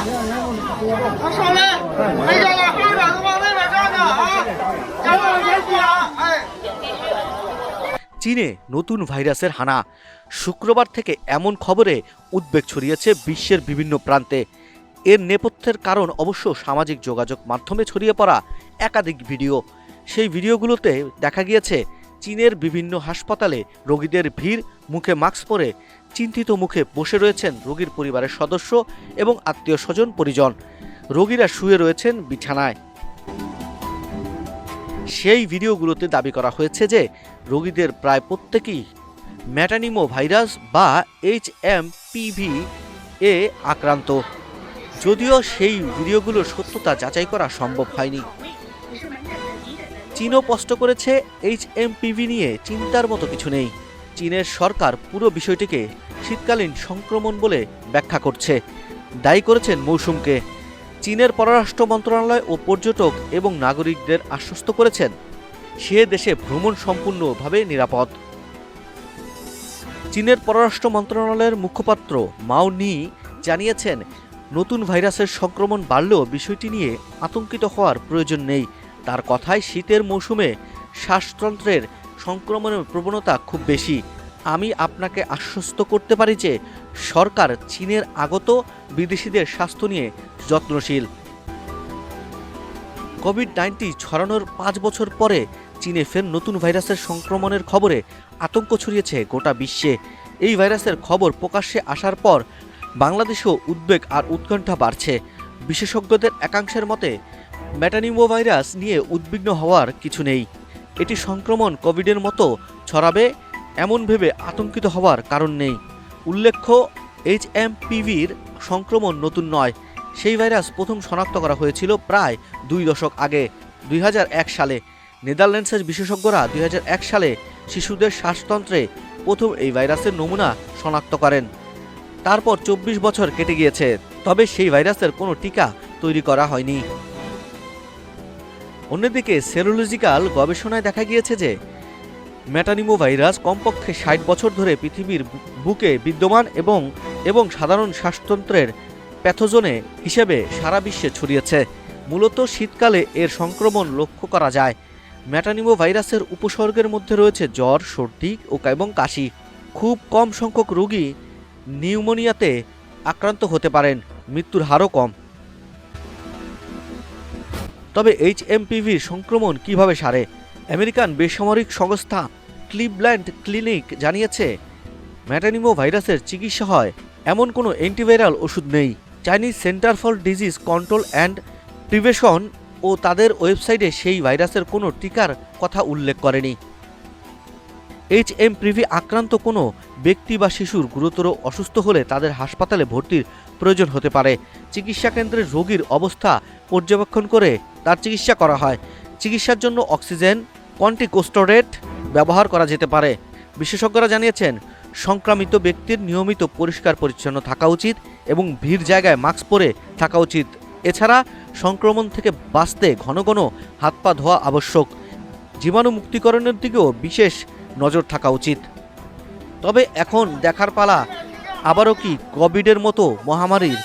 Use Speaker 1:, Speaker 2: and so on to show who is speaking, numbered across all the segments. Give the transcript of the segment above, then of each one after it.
Speaker 1: 他上来，没下来，后边都往那边站着啊！加上人机啊，哎。
Speaker 2: চীনে নতুন ভাইরাসের হানা। শুক্রবার থেকে এমন খবরে উদ্বেগ ছড়িয়েছে বিশ্বের বিভিন্ন প্রান্তে। এর নেপথ্যের কারণ অবশ্য সামাজিক যোগাযোগ মাধ্যমে ছড়িয়ে পড়া একাধিক ভিডিও। সেই ভিডিওগুলোতে দেখা গিয়েছে চীনের বিভিন্ন হাসপাতালে রোগীদের ভিড়, মুখে মাস্ক পরে চিন্তিত মুখে বসে রয়েছেন রোগীর পরিবারের সদস্য এবং আত্মীয় স্বজন পরিজন। রোগীরা শুয়ে রয়েছেন বিছানায়। সেই ভিডিওগুলোতে দাবি করা হয়েছে যে রোগীদের প্রায় প্রত্যেকেই ম্যাটানিমো ভাইরাস বা HMPV এ আক্রান্ত, যদিও সেই ভিডিওগুলোর সত্যতা যাচাই করা সম্ভব হয়নি। চীনও স্পষ্ট করেছে HMPV নিয়ে চিন্তার মতো কিছু নেই। চীনের সরকার পুরো বিষয়টিকে শীতকালীন সংক্রমণ বলে ব্যাখ্যা করছে, দায়ী করেছেন মৌসুমকে। চীনের পররাষ্ট্র মন্ত্রণালয় ও পর্যটক এবং নাগরিকদের আশ্বস্ত করেছেন সে দেশে ভ্রমণ সম্পূর্ণভাবে নিরাপদ। চীনের পররাষ্ট্র মন্ত্রণালয়ের মুখপাত্র মাও নি জানিয়েছেন, নতুন ভাইরাসের সংক্রমণ বাড়লেও বিষয়টি নিয়ে আতঙ্কিত হওয়ার প্রয়োজন নেই। তার কথায় শীতের মৌসুমে শ্বাসতন্ত্রের সংক্রমণের প্রবণতা খুব বেশি। আমি আপনাকে আশ্বস্ত করতে পারি যে সরকার চীনের আগত বিদেশিদের স্বাস্থ্য নিয়ে যত্নশীল। কোভিড-19 ছড়ানোর 5 বছর পরে চীনে ফের নতুন ভাইরাসের সংক্রমণের খবরে আতঙ্ক ছড়িয়েছে গোটা বিশ্বে। এই ভাইরাসের খবর প্রকাশ্যে আসার পর বাংলাদেশেও উদ্বেগ আর উৎকণ্ঠা বাড়ছে। বিশেষজ্ঞদের একাংশের মতে ম্যাটানিমো ভাইরাস নিয়ে উদ্বিগ্ন হওয়ার কিছু নেই। এটি সংক্রমণ কোভিডের মতো ছড়াবে এমন ভেবে আতঙ্কিত হওয়ার কারণ নেই। উল্লেখ্য, HMPVর সংক্রমণ নতুন নয়। সেই ভাইরাস প্রথম শনাক্ত করা হয়েছিল প্রায় 2 দশক আগে, 2001 সালে। নেদারল্যান্ডসের বিশেষজ্ঞরা 2001 সালে শিশুদের শ্বাসতন্ত্রে প্রথম এই ভাইরাসের নমুনা শনাক্ত করেন। তারপর 24 বছর কেটে গিয়েছে, তবে সেই ভাইরাসের কোনো টিকা তৈরি করা হয়নি। অন্যদিকে সেরোলজিক্যাল গবেষণায় দেখা গিয়েছে যে ম্যাটানিমো ভাইরাস কমপক্ষে 60 বছর ধরে পৃথিবীর বুকে বিদ্যমান এবং সাধারণ শ্বাসতন্ত্রের প্যাথোজনে হিসেবে সারা বিশ্বে ছড়িয়েছে। মূলত শীতকালে এর সংক্রমণ লক্ষ্য করা যায়। ম্যাটানিমো ভাইরাসের উপসর্গের মধ্যে রয়েছে জ্বর, সর্দি এবং কাশি। খুব কম সংখ্যক রোগী নিউমোনিয়াতে আক্রান্ত হতে পারেন, মৃত্যুর হারও কম। তবে HMPVর সংক্রমণ কিভাবে সারে? আমেরিকান বেসামরিক সংস্থা ক্লিভল্যান্ড ক্লিনিক জানিয়েছে, ম্যাটানিমো ভাইরাসের চিকিৎসা হয় এমন কোনো অ্যান্টিভাইরাল ওষুধ নেই। Chinese Center for Disease Control and Prevention ও তাদের ওয়েবসাইটে সেই ভাইরাসের কোনো টিকার কথা উল্লেখ করেনি। HMPV আক্রান্ত কোনো ব্যক্তি বা শিশুর গুরুতর অসুস্থ হলে তাদের হাসপাতালে ভর্তির প্রয়োজন হতে পারে। চিকিৎসা কেন্দ্রের রোগীর অবস্থা পর্যবেক্ষণ করে তার চিকিৎসা করা হয়। চিকিৎসার জন্য অক্সিজেন কর্টিকোস্টেরয়েড ব্যবহার করা যেতে পারে। বিশেষজ্ঞরা জানিয়েছেন, সংক্রামিত ব্যক্তির নিয়মিত পরিষ্কার পরিচ্ছন্ন থাকা উচিত এবং ভিড় জায়গায় মাস্ক পরে থাকা উচিত। এছাড়া সংক্রমণ থেকে বাঁচতে ঘন ঘন হাত পা ধোয়া আবশ্যক। জীবাণু মুক্তিকরণের দিকেও বিশেষ নজর থাকা উচিত। তবে এখন দেখার পালা, আবারও কি কোভিডের মতো মহামারীর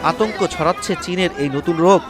Speaker 2: আতঙ্ক ছড়াচ্ছে চীনের এই নতুন রোগ।